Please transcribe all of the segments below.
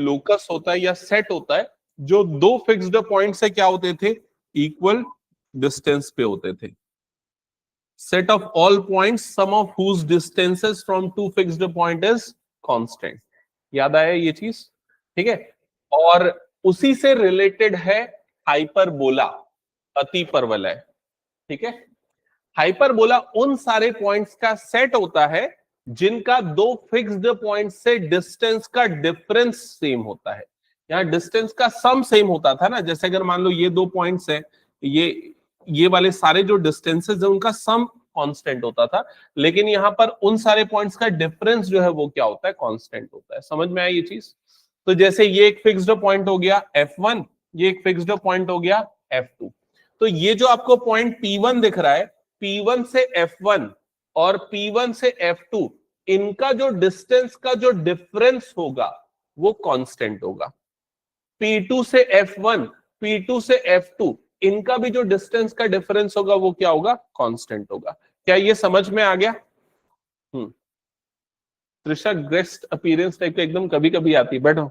Locus होता है या सेट होता है जो दो फिक्स्ड पॉइंट से क्या होते थे, इक्वल डिस्टेंस पे होते थे। Set of all points sum of whose distances from two fixed point is constant. याद आया ये चीज? ठीक है। और उसी से रिलेटेड है हाइपरबोला, अतिपरवलय। ठीक है। हाइपरबोला उन सारे पॉइंट्स का सेट होता है जिनका दो फिक्स्ड पॉइंट से डिस्टेंस का डिफरेंस सेम होता है। यहां डिस्टेंस का सम सेम होता था ना, जैसे अगर मान लो ये दो पॉइंट्स है, ये वाले सारे जो डिस्टेंसेस है उनका सम कांस्टेंट होता था, लेकिन यहां पर उन सारे पॉइंट्स का डिफरेंस जो है वो क्या होता है, कांस्टेंट होता है। समझ में आया ये चीज? तो जैसे ये एक फिक्स्ड पॉइंट हो गया F1, ये एक फिक्स्ड पॉइंट हो गया F2। तो ये जो आपको पॉइंट P1 दिख रहा है, P1 से F1 और P1 से F2, इनका जो डिस्टेंस का जो डिफरेंस होगा वो कांस्टेंट होगा। P2 से F1, P2 से F2, इनका भी जो डिस्टेंस का डिफरेंस होगा वो क्या होगा, कांस्टेंट होगा। क्या ये समझ में आ गया? त्रिशा गेस्ट अपीयरेंस टाइप का एकदम कभी कभी आती है, बैठो।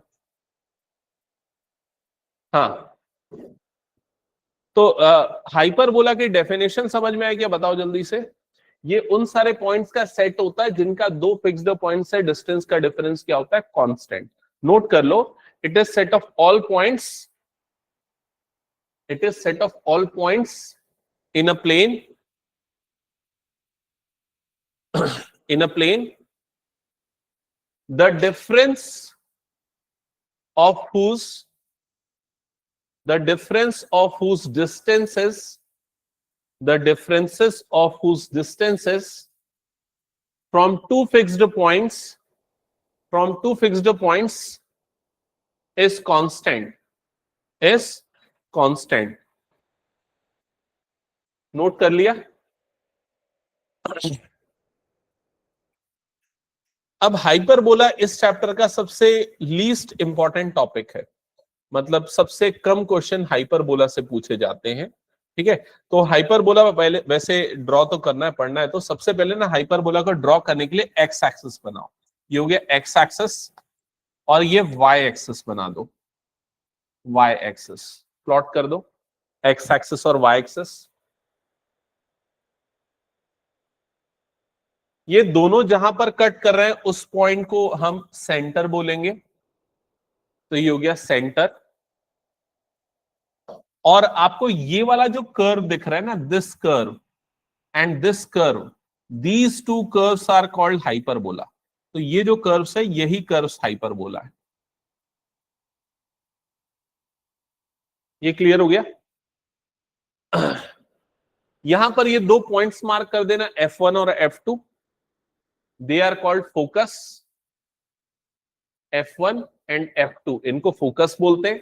हाँ, तो हाइपरबोला की डेफिनेशन समझ में आया क्या? बताओ जल्दी से। ये उन सारे पॉइंट्स का सेट होता है जिनका दो फिक्स्ड पॉइंट से डिस्टेंस का डिफरेंस क्या होता है, कांस्टेंट। नोट कर लो, it is set of all points, it is set of all points in a plane in a plane, the difference of whose distances, the differences of whose distances from two fixed points is constant। Note कर लिया? अब hyperbola इस chapter का सबसे least important topic है, मतलब सबसे कम question hyperbola से पूछे जाते हैं। ठीक है, तो हाइपरबोला पहले वैसे ड्रॉ तो करना है, पढ़ना है, तो सबसे पहले ना हाइपरबोला को ड्रॉ करने के लिए एक्स एक्सिस बनाओ। ये हो गया एक्स एक्सिस, और ये वाई एक्सिस बना दो। वाई एक्सिस प्लॉट कर दो, एक्स एक्सिस और वाई एक्सिस। ये दोनों जहां पर कट कर रहे हैं उस पॉइंट को हम सेंटर बोलेंगे, तो ये हो गया सेंटर। और आपको ये वाला जो कर्व दिख रहा है ना, this curve and this curve, these two curves are called hyperbola. तो ये जो कर्व्स है यही कर्व्स हाइपरबोला है। ये क्लियर हो गया? यहां पर ये दो पॉइंट्स मार्क कर देना, F1 और F2, they are called focus. F1 and F2 इनको फोकस बोलते हैं।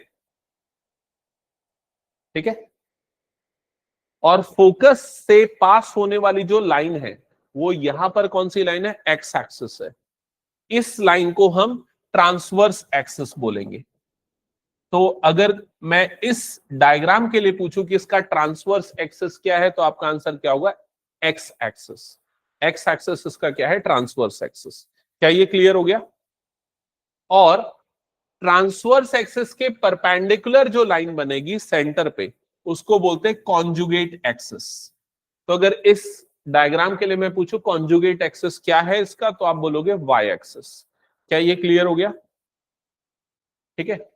ठीक है, और फोकस से पास होने वाली जो लाइन है वो यहां पर कौन सी लाइन है, एक्स एक्सिस है। इस लाइन को हम ट्रांसवर्स एक्सिस बोलेंगे। तो अगर मैं इस डायग्राम के लिए पूछूं कि इसका ट्रांसवर्स एक्सिस क्या है, तो आपका आंसर क्या होगा, एक्स एक्सिस। एक्स एक्सिस इसका क्या है, ट्रांसवर्स एक्सिस। क्या ये क्लियर हो गया? और ट्रांसवर्स एक्सिस के परपेंडिकुलर जो लाइन बनेगी सेंटर पे, उसको बोलते हैं कॉन्जुगेट एक्सिस। तो अगर इस डायग्राम के लिए मैं पूछूं कॉन्जुगेट एक्सिस क्या है इसका, तो आप बोलोगे वाई एक्सिस। क्या ये क्लियर हो गया? ठीक है,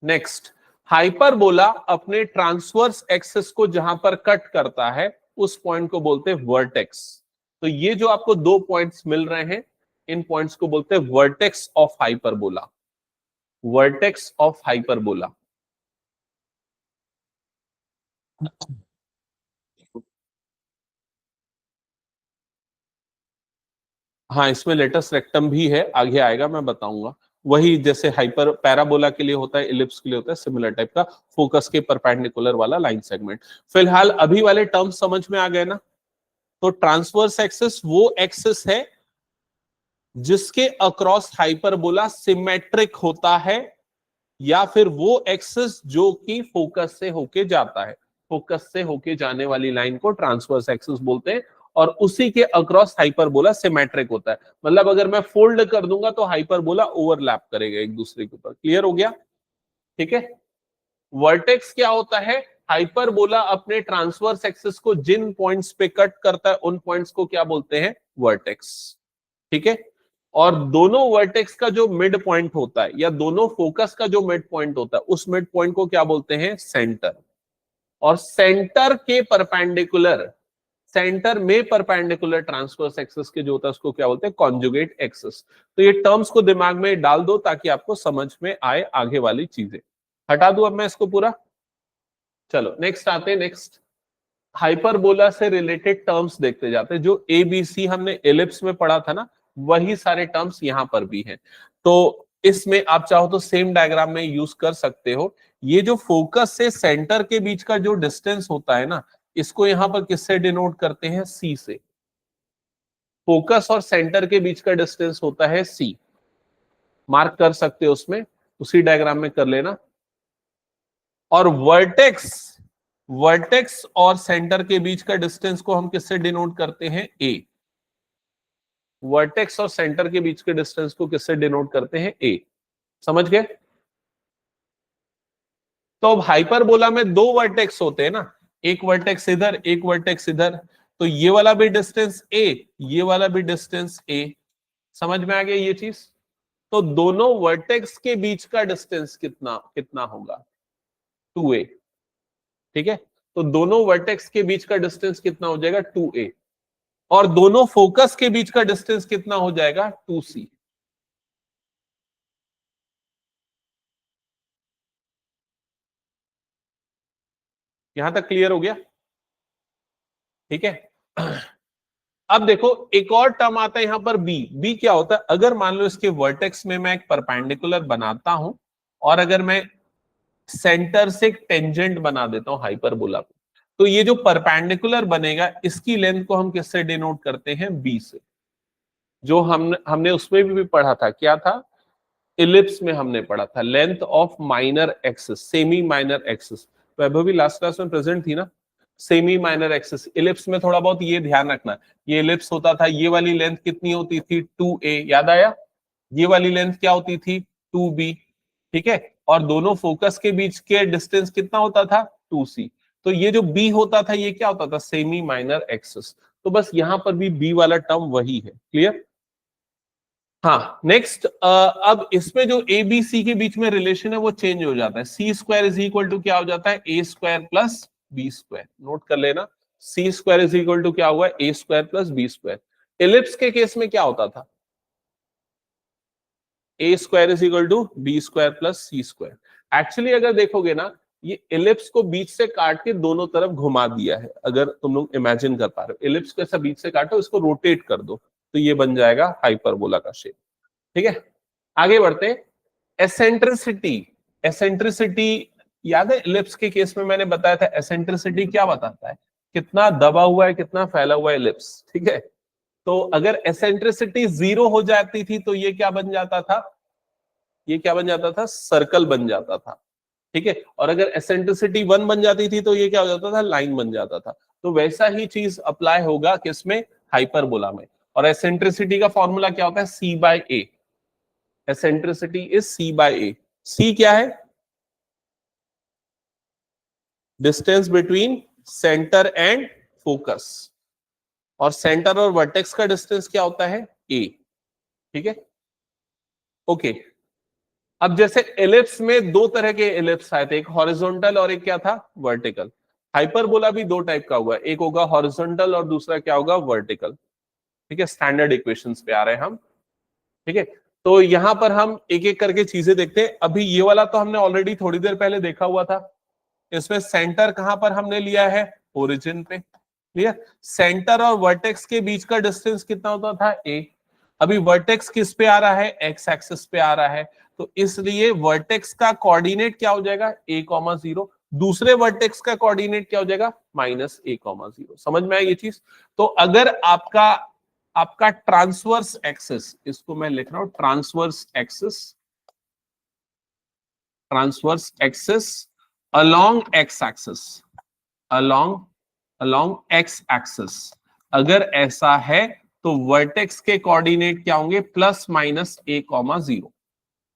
नेक्स्ट, हाइपरबोला अपने ट्रांसवर्स एक्सिस को जहां पर कट करता है उस पॉइंट को बोलते हैं वर्टेक्स। तो ये जो आपको दो पॉइंट्स मिल रहे हैं, इन पॉइंट्स को बोलते हैं vertex of hyperbola. Vertex of hyperbola. हाँ, इसमें लेटस रेक्टम भी है, आगे आएगा मैं बताऊंगा। वही जैसे हाइपर पैराबोला के लिए होता है, इलिप्स के लिए होता है, सिमिलर टाइप का फोकस के परपेंडिकुलर वाला लाइन सेगमेंट। फिलहाल अभी वाले टर्म समझ में आ गए ना? तो ट्रांसवर्स एक्सिस वो एक्सिस है जिसके अक्रॉस हाइपरबोला सिमेट्रिक होता है, या फिर वो एक्सिस जो कि फोकस से होके जाता है। फोकस से होके जाने वाली लाइन को ट्रांसवर्स एक्सिस बोलते हैं। और उसी के अक्रॉस हाइपरबोला सिमेट्रिक होता है। मतलब अगर मैं फोल्ड कर दूंगा तो हाइपरबोला ओवरलैप करेगा एक दूसरे के ऊपर। क्लियर हो गया? ठीक है। वर्टेक्स क्या होता है? हाइपरबोला अपने ट्रांसवर्स एक्सिस को जिन पॉइंट्स पे कट करता है उन पॉइंट्स को क्या बोलते हैं? वर्टेक्स। ठीक है। और दोनों वर्टेक्स का जो मिड पॉइंट होता है या दोनों फोकस का जो मिड पॉइंट होता है उस मिड पॉइंट को क्या बोलते हैं? सेंटर। और सेंटर के परपेंडिकुलर, सेंटर में परपेंडिकुलर ट्रांसवर्स एक्सिस के जो होता है उसको क्या बोलते हैं? Conjugate axis. तो ये टर्म्स को दिमाग में डाल दो ताकि आपको समझ में आए आगे वाली चीजें। हटा दूं अब मैं इसको पूरा? चलो नेक्स्ट आते हैं। नेक्स्ट हाइपरबोला से रिलेटेड टर्म्स देखते जाते हैं। जो ए बी सी हमने एलिप्स में पढ़ा था ना, वही सारे टर्म्स यहां पर भी हैं। तो इसमें आप चाहो तो सेम डायग्राम में यूज कर सकते हो। ये जो फोकस से सेंटर के बीच का जो डिस्टेंस होता है ना, इसको यहां पर किससे डिनोट करते हैं? सी से। फोकस और सेंटर के बीच का डिस्टेंस होता है सी। मार्क कर सकते हो उसमें, उसी डायग्राम में कर लेना। और वर्टेक्स, वर्टेक्स और सेंटर के बीच का डिस्टेंस को हम किससे डिनोट करते हैं? ए। वर्टेक्स और सेंटर के बीच के डिस्टेंस को किससे डिनोट करते हैं? ए। समझ गए? तो अब हाइपरबोला में दो वर्टेक्स होते हैं ना, एक वर्टेक्स इधर, एक वर्टेक्स इधर। तो ये वाला भी डिस्टेंस ए, ये वाला भी डिस्टेंस ए। समझ में आ गया ये चीज? तो दोनों वर्टेक्स के बीच का डिस्टेंस कितना कितना होगा? 2a। ठीक है। तो दोनों वर्टेक्स के बीच का डिस्टेंस कितना हो जाएगा? 2a। और दोनों फोकस के बीच का डिस्टेंस कितना हो जाएगा? 2c। यहां तक क्लियर हो गया? ठीक है। अब देखो एक और टर्म आता है यहां पर बी। बी क्या होता है? अगर मान लो इसके वर्टेक्स में मैं एक परपेंडिकुलर बनाता हूं और अगर मैं सेंटर से एक टेंजेंट बना देता हूं हाइपरबोला को, तो ये जो परपेंडिकुलर बनेगा इसकी लेंथ को हम किससे डिनोट करते हैं? बी से। जो हमने उसमें भी पढ़ा था, क्या था? इलिप्स में हमने पढ़ा था length of minor axis, semi minor axis. Vaibhavi last class में प्रेजेंट थी ना? सेमी माइनर एक्सिस इलिप्स में थोड़ा बहुत ये ध्यान रखना, ये इलिप्स होता था, ये वाली लेंथ कितनी होती थी? 2a। याद आया? ये वाली लेंथ क्या होती थी? 2b। ठीक है। और दोनों फोकस के बीच के डिस्टेंस कितना होता था? 2c। तो ये जो b होता था ये क्या होता था? Semi minor axis. तो बस यहां पर भी b वाला टर्म वही है। क्लियर? हाँ। नेक्स्ट अब इसमें जो ए बी सी के बीच में रिलेशन है वो चेंज हो जाता है। C square is equal to क्या हो जाता है? A square plus B square. Note कर लेना, C square is equal to क्या हुआ? A square plus B square. Ellipse के केस में क्या होता था? A square is equal to B square plus C square. Actually अगर देखोगे ना, ये इलिप्स को बीच से काट के दोनों तरफ घुमा दिया है। अगर तुम लोग इमेजिन कर पा रहे हो, इलिप्स को ऐसा बीच से काटो, इसको रोटेट कर दो तो ये बन जाएगा हाइपरबोला का शेप। ठीक है। आगे बढ़ते हैं। एसेंट्रिसिटी। एसेंट्रिसिटी याद है? इलिप्स के केस में मैंने बताया था एसेंट्रिसिटी क्या बताता है? कितना दबा हुआ है, कितना फैला हुआ है इलिप्स। ठीक है। तो अगर एसेंट्रिसिटी 0 हो जाती थी तो ये क्या बन जाता था? ये क्या बन जाता था? सर्कल बन जाता था। ठीक है। और अगर एसेंट्रिसिटी 1 बन जाती थी तो ये क्या हो जाता था? लाइन बन जाता था। तो वैसा ही चीज अप्लाई होगा किसमें? हाइपरबोला में। और एसेंट्रिसिटी का फॉर्मूला क्या होता है? C by A. Eccentricity is C by A. C क्या है? Distance between centre and focus. और सेंटर और वर्टेक्स का डिस्टेंस क्या होता है? ए। ठीक है। ओके। अब जैसे एलिप्स में दो तरह के एलिप्स आए थे, एक हॉरिजॉन्टल और एक क्या था? वर्टिकल। हाइपरबोला भी दो टाइप का हुआ है, एक होगा हॉरिजॉन्टल और दूसरा क्या होगा? वर्टिकल। ठीक है। स्टैंडर्ड इक्वेशंस पे आ रहे हैं हम। ठीक है। तो यहां पर हम एक एक करके चीजें देखते हैं। अभी ये वाला तो हमने ऑलरेडी थोड़ी देर पहले देखा हुआ था। इसमें सेंटर कहां पर हमने लिया है? ओरिजिन पे। क्लियर? सेंटर और वर्टेक्स के बीच का डिस्टेंस कितना होता था? ए। अभी वर्टेक्स किस पे आ रहा है? एक्स एक्सिस पे आ रहा है। तो इसलिए वर्टेक्स का कोऑर्डिनेट क्या हो जाएगा? a, 0। दूसरे वर्टेक्स का कोऑर्डिनेट क्या हो जाएगा? -a, 0। समझ में आई ये चीज? तो अगर आपका आपका ट्रांसवर्स एक्सिस, इसको मैं लिख रहा हूं transverse axis, transverse axis along x axis, along x axis अगर ऐसा है तो वर्टेक्स के कोऑर्डिनेट क्या होंगे, प्लस माइनस a कॉमा 0।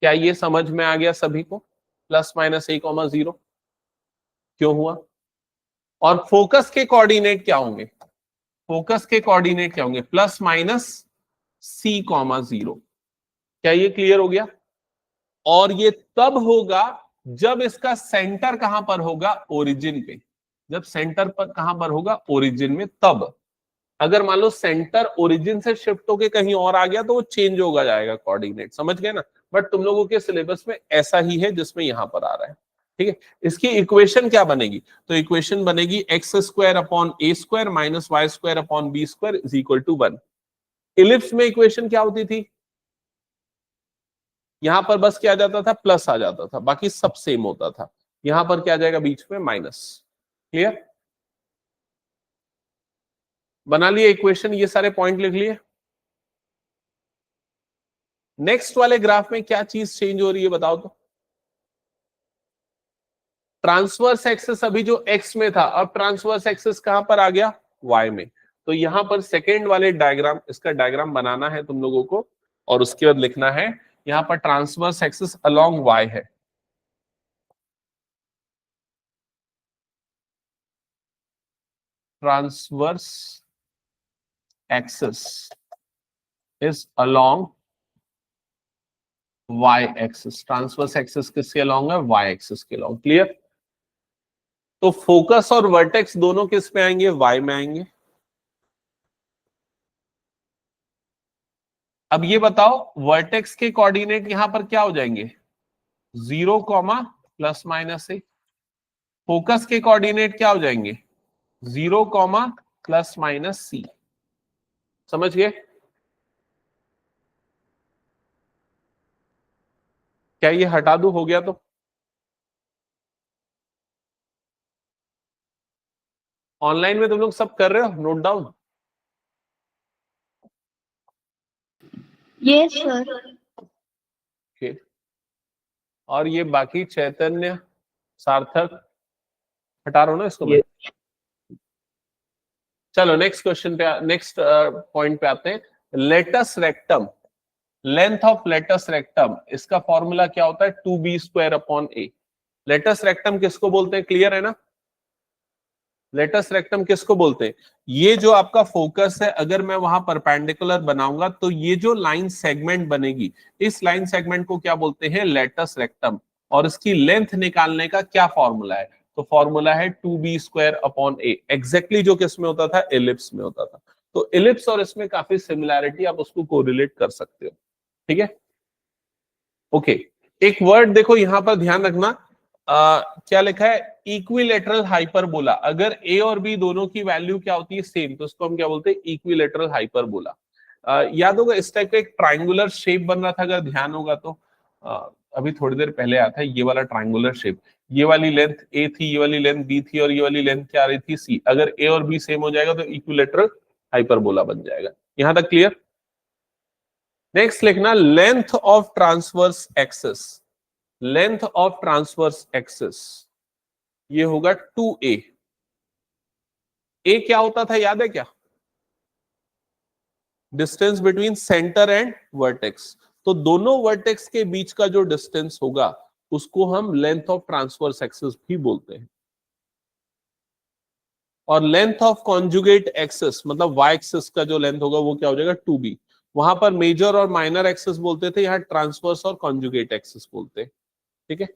क्या ये समझ में आ गया सभी को? प्लस माइनस a कॉमा 0 क्यों हुआ? और फोकस के कोऑर्डिनेट क्या होंगे? फोकस के कोऑर्डिनेट क्या होंगे, प्लस माइनस c कॉमा 0। क्या ये क्लियर हो गया? और ये तब होगा जब इसका सेंटर कहां पर होगा, ओरिजिन पे। जब सेंटर पर कहां पर होगा, ओरिजिन में। तब अगर मान लो सेंटर ओरिजिन से शिफ्ट होके कहीं और आ गया तो वो चेंज होगा जाएगा कोऑर्डिनेट, समझ गए ना? बट तुम लोगों के सिलेबस में ऐसा ही है जिसमें यहां पर आ रहा है, ठीक है। इसकी इक्वेशन क्या बनेगी? तो इक्वेशन बनेगी x square upon a square minus y square upon b square is equal to 1। Ellipse में इक्वेशन क्या होती थी? यहां पर बस क्या आ जाता था, प्लस आ जाता था, बाकी सब सेम होता था। यहां पर क्या आ जाएगा बीच में, माइनस। क्लियर? बना लिए इक्वेशन, ये सारे पॉइंट लिख लिए। नेक्स्ट वाले ग्राफ में क्या चीज चेंज हो रही है बताओ तो? ट्रांसवर्स एक्सिस अभी जो एक्स में था, अब ट्रांसवर्स एक्सिस कहां पर आ गया, वाई में। तो यहां पर सेकेंड वाले डायग्राम, इसका डायग्राम बनाना है तुम लोगों को, और उसके बाद लिखना है यहां पर ट्रांसवर्स एक्सिस अलोंग वाई है। Transverse axis is along y axis. Transverse axis किसके अलोंग है, वाई एक्सिस के अलोंग। क्लियर? तो फोकस और वर्टेक्स दोनों किस पे आएंगे, वाई में आएंगे। अब ये बताओ वर्टेक्स के कोऑर्डिनेट यहां पर क्या हो जाएंगे, 0 कॉमा प्लस माइनस ए। फोकस के कोऑर्डिनेट क्या हो जाएंगे, 0 कॉमा प्लस माइनस सी। समझ गए? क्या ये हटा दूं, हो गया तो? ऑनलाइन में तुम लोग सब कर रहे हो note down? Yes sir. Okay. और ये बाकी चैतन्य, सार्थक, हटा रहा हूं ना इसको मैं? चलो नेक्स्ट क्वेश्चन पे, नेक्स्ट पॉइंट पे आते हैं। Latus rectum, length of latus rectum, इसका फॉर्मूला क्या होता है, 2b square upon a. Latus rectum किसको बोलते हैं, क्लियर है ना? लेटस रेक्टम किसको बोलते हैं? ये जो आपका फोकस है, अगर मैं वहां परपेंडिकुलर बनाऊंगा तो ये जो लाइन सेगमेंट बनेगी, इस लाइन सेगमेंट को क्या बोलते हैं, लेटस रेक्टम। और इसकी लेंथ निकालने का क्या फॉर्मूला है? तो फॉर्मूला है 2b स्क्वायर अपॉन ए। एग्जैक्टली जो किस में होता था, एलिप्स में होता था। तो एलिप्स और इसमें काफी सिमिलैरिटी, आप उसको कोरिलेट कर सकते हो, ठीक है। ओके, एक वर्ड देखो यहां पर ध्यान रखना, क्या लिखा है, इक्विलेटरल हाइपरबोला। अगर ए और बी दोनों की वैल्यू क्या होती है, सेम, तो उसको हम क्या बोलते हैं, इक्विलेटरल हाइपरबोला। याद होगा इस टाइप का एक ट्राइंगुलर शेप बन रहा था, अगर ध्यान होगा तो। अभी थोड़ी देर पहले आया था ये वाला ट्राइंगुलर शेप। ये वाली लेंथ ए थी, ये वाली लेंथ बी थी, और ये वाली लेंथ क्या आ रही थी, सी। अगर ए और बी सेम हो जाएगा तो इक्विलेटरल हाइपरबोला बन जाएगा। यहां तक क्लियर? नेक्स्ट लिखना, length of transverse axis. Length of transverse axis ये होगा 2a। ए क्या होता था, याद है क्या? Distance between centre and vertex. तो दोनों वर्टेक्स के बीच का जो डिस्टेंस होगा उसको हम लेंथ ऑफ ट्रांसवर्स एक्सिस भी बोलते हैं। और लेंथ ऑफ कॉन्जुगेट एक्सिस मतलब वाई एक्सिस का जो लेंथ होगा वो क्या हो जाएगा, 2b। वहां पर मेजर और माइनर एक्सिस बोलते थे, यहाँ ट्रांसवर्स और कॉन्जुगेट एक्सिस बोलते हैं, ठीक है।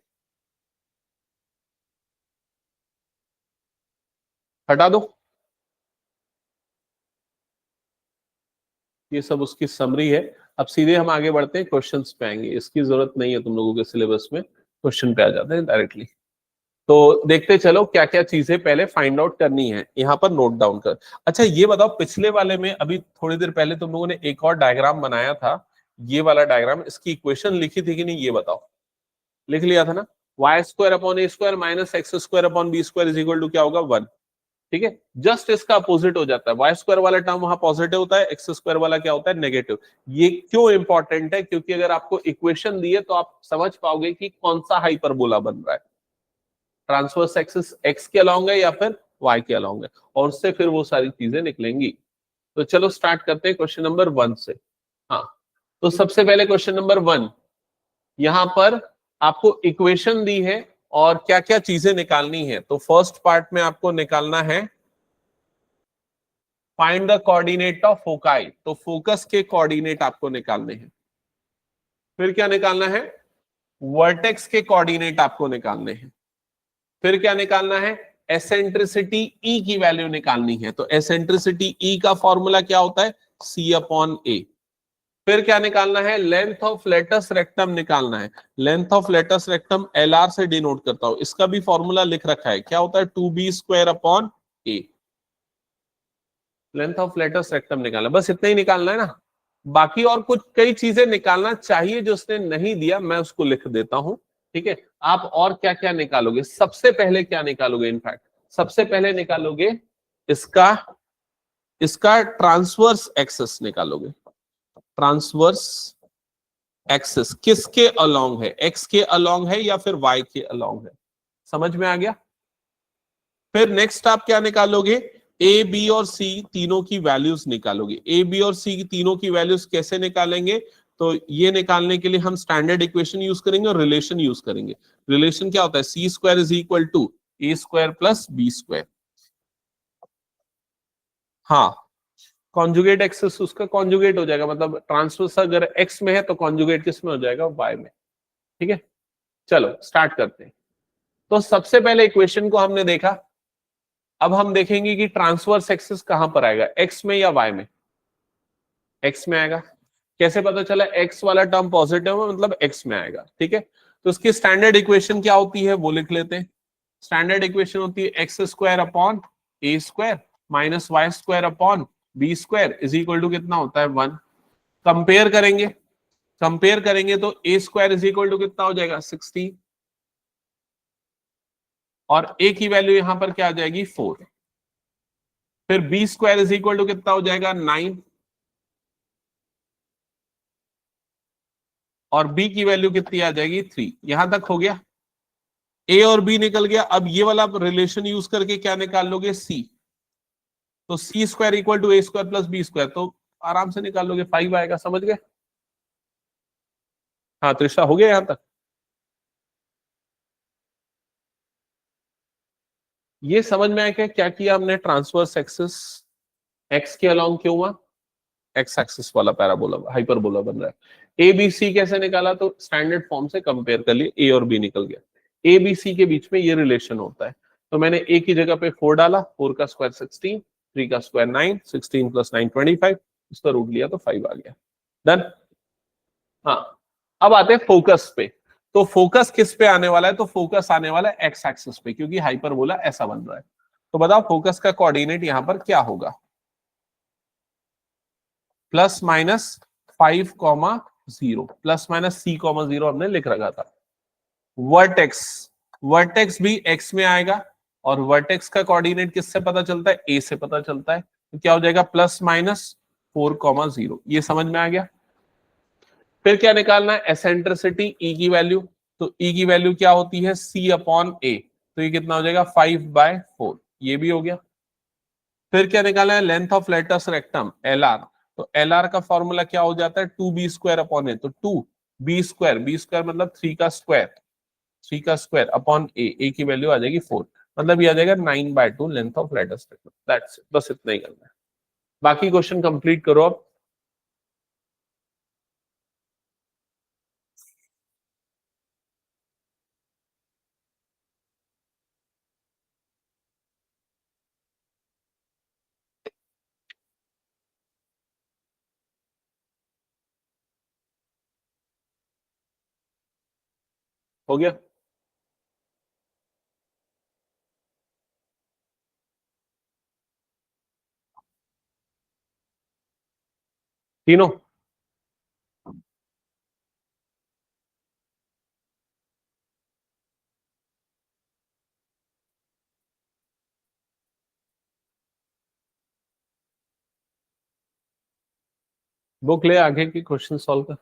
हटा दो, ये सब उसकी समरी है। अब सीधे हम आगे बढ़ते हैं, क्वेश्चंस पे आएंगे। इसकी जरूरत नहीं है तुम लोगों के सिलेबस में, क्वेश्चन पे आ जाते हैं डायरेक्टली। तो देखते चलो क्या क्या चीजें पहले फाइंड आउट करनी है, यहाँ पर नोट डाउन कर। अच्छा ये बताओ, पिछले वाले में अभी थोड़ी देर पहले तुम लोगों ने एक और डायग्राम बनाया था, ये वाला डायग्राम, इसकी इक्वेशन लिखी थी कि नहीं, ये बताओ। लिख लिया था ना? Y square upon a square minus x square upon b square is equal to क्या होगा, 1। ठीक है, जस्ट इसका अपोजिट हो जाता है। वाई स्क्वायर वाला टर्म वहां पॉजिटिव होता है, एक्स स्क्वायर वाला क्या होता है, नेगेटिव। ये क्यों इंपॉर्टेंट है? क्योंकि अगर आपको इक्वेशन दी है तो आप समझ पाओगे कि कौन सा हाइपरबोला बन रहा है, ट्रांसवर्स एक्सिस एक्स के अलोंग है या फिर वाई के अलोंग है, और उससे फिर वो सारी चीजें निकलेंगी। तो चलो स्टार्ट करते हैं क्वेश्चन नंबर 1 से। हाँ, तो सबसे पहले क्वेश्चन नंबर 1, यहां पर आपको इक्वेशन दी है और क्या क्या चीजें निकालनी है। तो फर्स्ट पार्ट में आपको निकालना है find the coordinate of foci, तो फोकस के कोऑर्डिनेट आपको निकालने हैं। फिर क्या निकालना है, वर्टेक्स के कोऑर्डिनेट आपको निकालने हैं। फिर क्या निकालना है, एसेंट्रिसिटी ई की वैल्यू निकालनी है। तो एसेंट्रिसिटी ई का फॉर्मूला क्या होता है, सी अपॉन ए। फिर क्या निकालना है, लेंथ ऑफ लेटस रेक्टम निकालना है। Length of latus rectum L R से डिनोट करता हूं, इसका भी फॉर्मूला लिख रखा है, क्या होता है, 2b² upon a. Length of latus rectum निकालना, बस इतना ही निकालना है ना। बाकी और कुछ कई चीजें निकालना चाहिए जो उसने नहीं दिया, मैं उसको लिख देता हूं। ठीक है, आप और क्या क्या निकालोगे, सबसे पहले क्या निकालोगे, इनफैक्ट सबसे पहले निकालोगे इसका इसका ट्रांसवर्स एक्सेस निकालोगे। ट्रांसवर्स एक्सेस किसके अलोंग है, एक्स के अलोंग है या फिर वाई के अलोंग है, समझ में आ गया। फिर नेक्स्ट आप क्या निकालोगे, ए बी और सी तीनों की वैल्यूज निकालोगे। ए बी और सी की तीनों की वैल्यूज कैसे निकालेंगे, तो ये निकालने के लिए हम स्टैंडर्ड इक्वेशन यूज करेंगे और रिलेशन यूज करेंगे। रिलेशन क्या होता है, C square is equal to A square plus B square. हाँ, कॉन्जुगेट एक्सेस उसका कॉन्जुगेट हो जाएगा, मतलब ट्रांसवर्स अगर एक्स में है तो कॉन्जुगेट किस में हो जाएगा, वाई में। ठीक है, चलो स्टार्ट करते हैं। तो सबसे पहले इक्वेशन को हमने देखा, अब हम देखेंगे कि ट्रांसवर्स एक्सिस कहां पर आएगा, एक्स में या वाई में। एक्स में आएगा, कैसे पता चला, एक्स वाला टर्म पॉजिटिव है मतलब एक्स में आएगा। ठीक है, तो उसकी स्टैंडर्ड इक्वेशन क्या होती है वो लिख लेते हैं। स्टैंडर्ड इक्वेशन होती है x square upon a square minus y square upon b square is equal to कितना होता है, 1। कंपेयर करेंगे, कंपेयर करेंगे तो a square is equal to कितना हो जाएगा, 16, और ए की वैल्यू यहां पर क्या आ जाएगी, 4। फिर b square is equal to कितना हो जाएगा, 9, और बी की वैल्यू कितनी आ जाएगी, 3। यहां तक हो गया, ए और बी निकल गया। अब ये वाला रिलेशन यूज करके क्या निकाल लोगे, सी। तो C square equal to A square plus B square, तो आराम से निकाल लोगे, 5 आएगा, समझ गए। हाँ त्रिशा, हो गया यहां तक। ये समझ में आया क्या किया हमने, ट्रांसवर्स एक्सिस एक्स के अलोंग क्यों हुआ, एक्स एक्सिस वाला पैराबोला हाइपरबोला बन रहा है। ए बी सी कैसे निकाला, तो स्टैंडर्ड फॉर्म से कंपेयर कर लिए, ए और बी निकल गया। ए बी सी के बीच में ये रिलेशन होता है, तो मैंने ए की जगह पे 4 डाला, 4 का स्क्वायर 16, 3 का स्क्वायर 9, 16 प्लस 9 25, उसका रूट लिया तो 5 आ गया। डन। हाँ, अब आते हैं फोकस पे। तो फोकस किस पे आने वाला है, तो फोकस आने वाला है एक्स एक्सिस पे, क्योंकि हाइपरबोला ऐसा बन रहा है। तो बताओ फोकस का कोऑर्डिनेट यहां पर क्या होगा, plus minus 5,0, plus minus c,0 हमने लिख रखा था। वर्टेक्स, वर्टेक्स भी एक्स में आएगा, और वर्टेक्स का कोऑर्डिनेट किससे पता चलता है, ए से पता चलता है। तो क्या हो जाएगा, प्लस माइनस 4,0। ये समझ में आ गया। फिर क्या निकालना है, एसेंट्रिसिटी ई की वैल्यू। तो ई की वैल्यू क्या होती है, सी अपॉन ए। तो ये कितना हो जाएगा, 5/4। ये भी हो गया। फिर क्या निकालना है, length of latus rectum L R. तो एल आर का फॉर्मूला क्या हो जाता है, 2b² अपॉन ए। तो 2b², बी स्क्वायर मतलब 3 का स्क्वायर, 3 का स्क्वायर अपॉन ए की वैल्यू आ जाएगी 4, मतलब ये आ जाएगा 9/2 length of latus rectum. That's it, बस इतना ही करना है। बाकी क्वेश्चन कंप्लीट करो अब। हो गया, तीनों। बुक ले आगे की क्वेश्चन सॉल्व कर।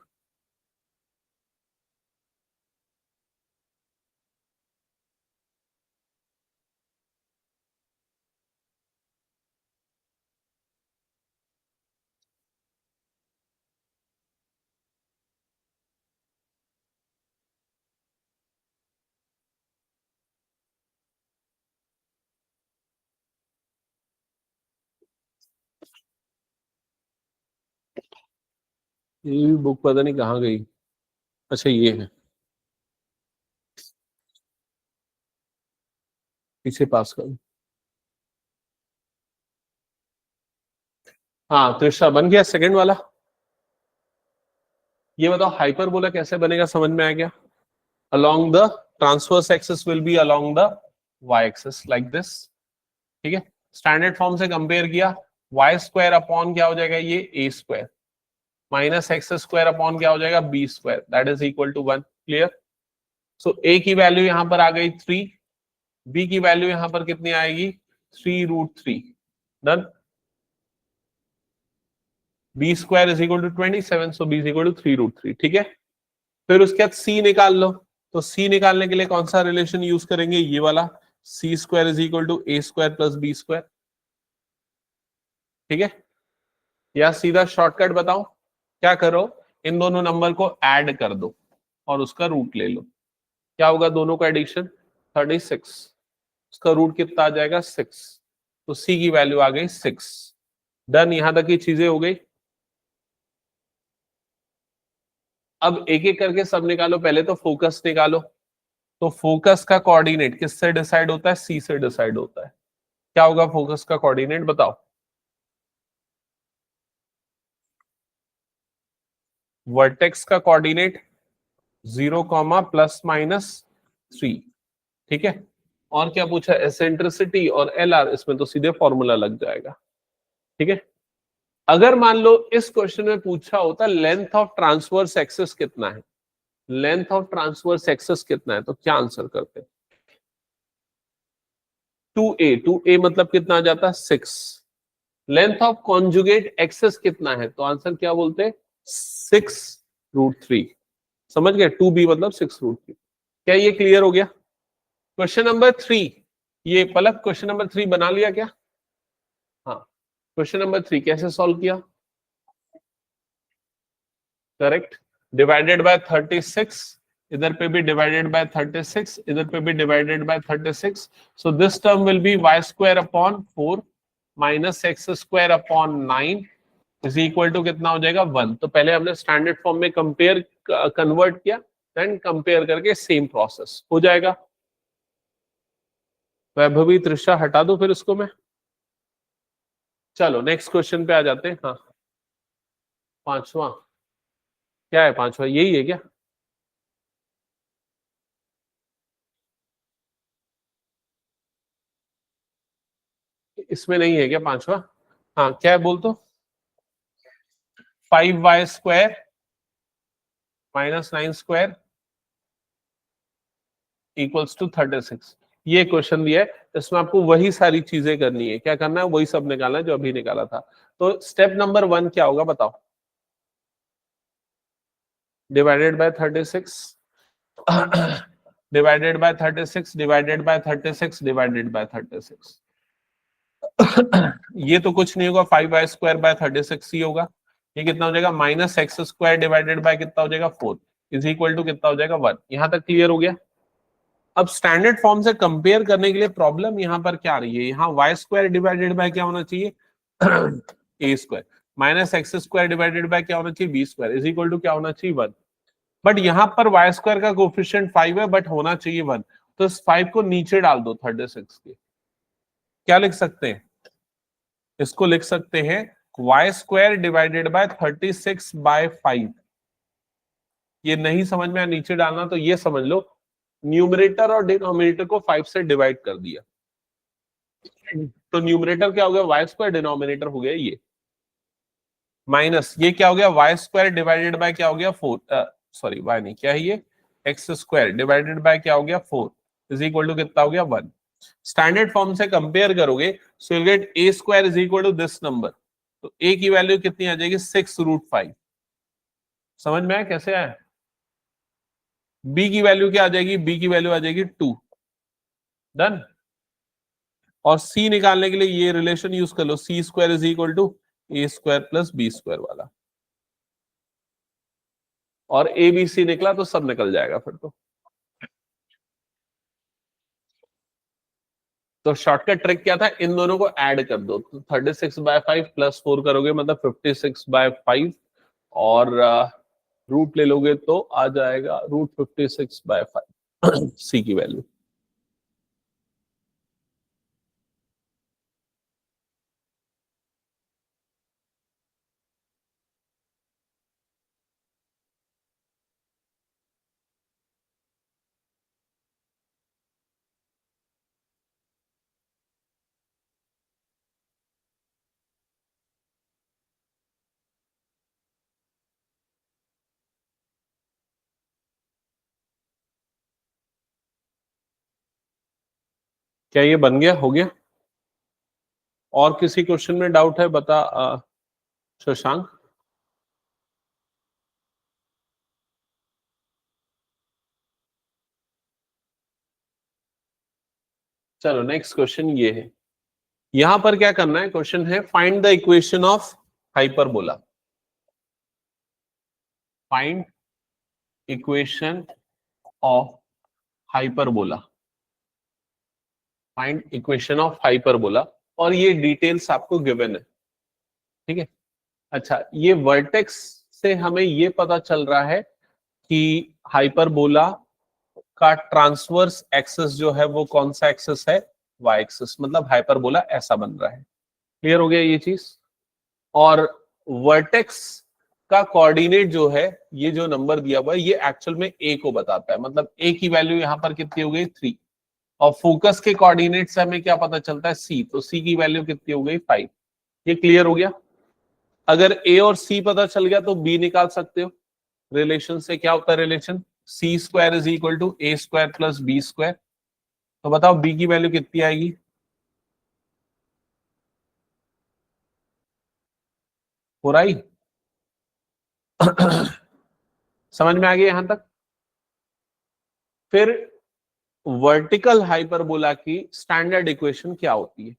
ये बुक पता नहीं कहाँ गई। अच्छा ये है, पीछे पास कर। हाँ त्रिशा बन गया सेकंड वाला। ये बताओ हाइपरबोला कैसे बनेगा, समझ में आ गया? along the transverse axis will be along the y axis like this। ठीक है, स्टैंडर्ड फॉर्म से कंपेयर किया, वाई स्क्वायर अपॉन क्या हो जाएगा, ये A square minus x square upon क्या हो जाएगा, B square, that is equal to 1। Clear? So A की वैल्यू यहां पर आ गई 3, बी की वैल्यू यहां पर कितनी आएगी, 3√3। Done. B square is equal to 27, so b is equal to 3√3। ठीक है, फिर उसके बाद सी निकाल लो। तो सी निकालने के लिए कौन सा रिलेशन यूज करेंगे, ये वाला, C square is equal to A square plus B square. ठीक है, या सीधा शॉर्टकट बताओ, क्या करो, इन दोनों नंबर को ऐड कर दो और उसका रूट ले लो। क्या होगा दोनों का एडिशन, 36, उसका रूट कितना आ जाएगा, 6। तो सी की वैल्यू आ गई 6। डन, यहां तक की चीजें हो गई। अब एक एक करके सब निकालो, पहले तो फोकस निकालो। तो फोकस का कोऑर्डिनेट किससे डिसाइड होता है, सी से डिसाइड होता है। क्या होगा फोकस का कोऑर्डिनेट बताओ? वर्टेक्स का कोऑर्डिनेट 0, ±3। ठीक है, और क्या पूछा, एसेंट्रिसिटी और एलआर, इसमें तो सीधे फॉर्मूला लग जाएगा। ठीक है, अगर मान लो इस क्वेश्चन में पूछा होता लेंथ ऑफ ट्रांसवर्स एक्सिस कितना है, लेंथ ऑफ ट्रांसवर्स एक्सिस कितना है, तो क्या आंसर करते? 2a मतलब कितना आ जाता है, 6। लेंथ ऑफ कॉन्जुगेट एक्सिस कितना है, तो आंसर क्या बोलते, 6√3। समझ गए, 2b मतलब 6√3। क्या ये क्लियर हो गया? क्वेश्चन नंबर 3, ये पलक क्वेश्चन नंबर 3 बना लिया क्या? हाँ, क्वेश्चन नंबर 3 कैसे सॉल्व किया? करेक्ट, डिवाइडेड बाय 36, इधर पे भी डिवाइडेड बाय 36, इधर पे भी divided by 36। So this term will be y square upon 4 minus x square upon 9 is equal to कितना हो जाएगा, 1। तो पहले हमने स्टैंडर्ड फॉर्म में कंपेयर कन्वर्ट किया, देन कंपेयर करके सेम प्रोसेस हो जाएगा। वैभवी त्रिषा हटा दो फिर इसको मैं। चलो नेक्स्ट क्वेश्चन पे आ जाते हैं। हाँ, पांचवा, क्या है पांचवा, यही है क्या? इसमें नहीं है क्या पांचवा? हाँ, क्या है बोल तो, 5y square minus 9 square equals to 36। ये क्वेश्चन दिया है, इसमें आपको वही सारी चीजें करनी है। क्या करना है, वही सब निकालना है जो अभी निकाला था। तो स्टेप नंबर 1 क्या होगा बताओ? Divided by 36 divided by 36 divided by 36 divided by 36। ये तो कुछ नहीं होगा, 5y स्क्वायर बाय 36 ही होगा। ये कितना हो जाएगा, minus x square divided bye कितना हो जाएगा, 4 इज इक्वल टू कितना हो जाएगा, 1। यहां तक क्लियर हो गया? अब स्टैंडर्ड फॉर्म से कंपेयर करने के लिए प्रॉब्लम यहां पर क्या आ रही है, यहाँ वाई स्क्वायर डिवाइडेड बाय क्या होना चाहिए, A square minus x square divided by क्या होना चाहिए, B square is equal to क्या होना चाहिए, 1। बट यहाँ पर वाई स्क्वायर का कोफिशिएंट 5 है, बट होना चाहिए 1। तो इस 5 को नीचे डाल दो 36 के। क्या लिख सकते हैं, इसको लिख सकते हैं वाई स्क्वायर डिवाइडेड बाय 36/5। ये नहीं समझ में आया नीचे डालना, तो ये समझ लो न्यूमरेटर और डिनोमिनेटर को 5 से डिवाइड कर दिया। तो न्यूमरेटर क्या हो गया, वाई स्क्वायर, डिनोमिनेटर हो गया ये माइनस, ये क्या हो गया, वाई स्क्वायर डिवाइडेड बाय क्या हो गया, 4, सॉरी वाई नहीं, क्या है ये, एक्स स्क्वायर डिवाइडेड बाय क्या हो गया, 4 इज इक्वल टू कितना हो गया, 1। स्टैंडर्ड फॉर्म से कंपेयर करोगे, so you get a square is equal to this number. तो ए की वैल्यू कितनी आ जाएगी, 6√5। समझ में आया कैसे आया? बी की वैल्यू क्या आ जाएगी, बी की वैल्यू आ जाएगी 2। डन। और सी निकालने के लिए ये रिलेशन यूज कर लो, C square is equal to A square plus B square वाला, और ए बी सी निकला तो सब निकल जाएगा फिर तो शॉर्टकट ट्रिक क्या था, इन दोनों को ऐड कर दो। तो 36/5 + 4 करोगे मतलब 56/5 और रूट ले लोगे तो आ जाएगा √56/5 सी की वैल्यू। क्या ये बन गया, हो गया? और किसी क्वेश्चन में डाउट है? बता शशांक। चलो नेक्स्ट क्वेश्चन ये है। यहां पर क्या करना है, क्वेश्चन है find the equation of hyperbola. Find equation of hyperbola. Find equation of hyperbola, और ये डिटेल्स आपको गिवन है, ठीक है। अच्छा, ये वर्टेक्स से हमें ये पता चल रहा है कि हाइपरबोला का ट्रांसवर्स एक्सिस जो है वो कौन सा एक्सिस है, वाई एक्सिस, मतलब हाइपरबोला ऐसा बन रहा है। क्लियर हो गया ये चीज? और वर्टेक्स का कोऑर्डिनेट जो है, ये जो नंबर दिया हुआ है, ये एक्चुअल में ए को बताता है, मतलब ए की वैल्यू यहां पर कितनी हो गई 3, और फोकस के कोऑर्डिनेट से हमें क्या पता चलता है सी, तो सी की वैल्यू कितनी हो गई 5। ये क्लियर हो गया? अगर ए और सी पता चल गया तो बी निकाल सकते हो। रिलेशन से क्या होता है relation, C² is equal to A² plus B²। तो बताओ बी की वैल्यू कितनी आएगी? हो रहा ही समझ में आ गया यहां तक? फिर वर्टिकल हाइपरबोला की स्टैंडर्ड इक्वेशन क्या होती है?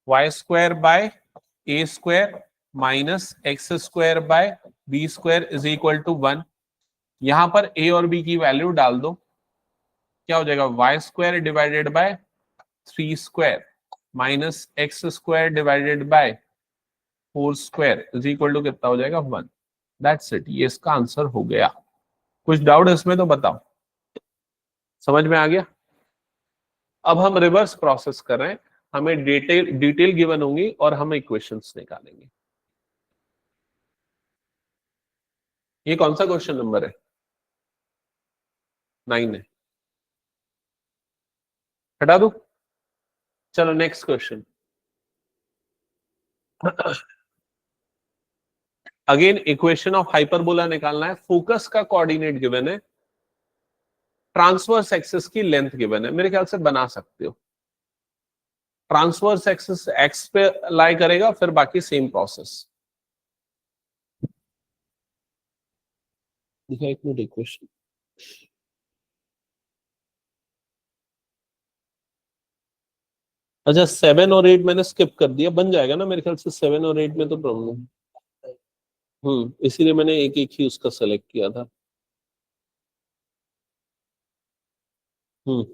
y²/a² minus x² by b² is equal to 1। यहां पर a और b की वैल्यू डाल दो, क्या हो जाएगा y² divided by 3² minus x² divided by 4² is equal to कितना हो जाएगा 1। दैट्स इट, ये इसका आंसर हो गया। कुछ डाउट इसमें तो बताओ, समझ में आ गया? अब हम रिवर्स प्रोसेस कर रहे हैं, हमें डिटेल गिवन होंगी और हम इक्वेशंस निकालेंगे। ये कौन सा क्वेश्चन नंबर है? 9 है, हटा दो। चलो next question. Again equation of hyperbola निकालना है, फोकस का कोऑर्डिनेट गिवन है, ट्रांसवर्स एक्सिस की लेंथ गिवन है। मेरे ख्याल से बना सकते हो। ट्रांसवर्स एक्सिस एक्स पे लाई करेगा, फिर बाकी सेम प्रोसेस। दिखा एक मिनट इक्वेशन। अच्छा 7 और 8 मैंने स्किप कर दिया, बन जाएगा ना मेरे ख्याल से 7 और 8 में तो प्रॉब्लम। इसीलिए मैंने एक एक ही उसका सेलेक्ट किया था। हम्म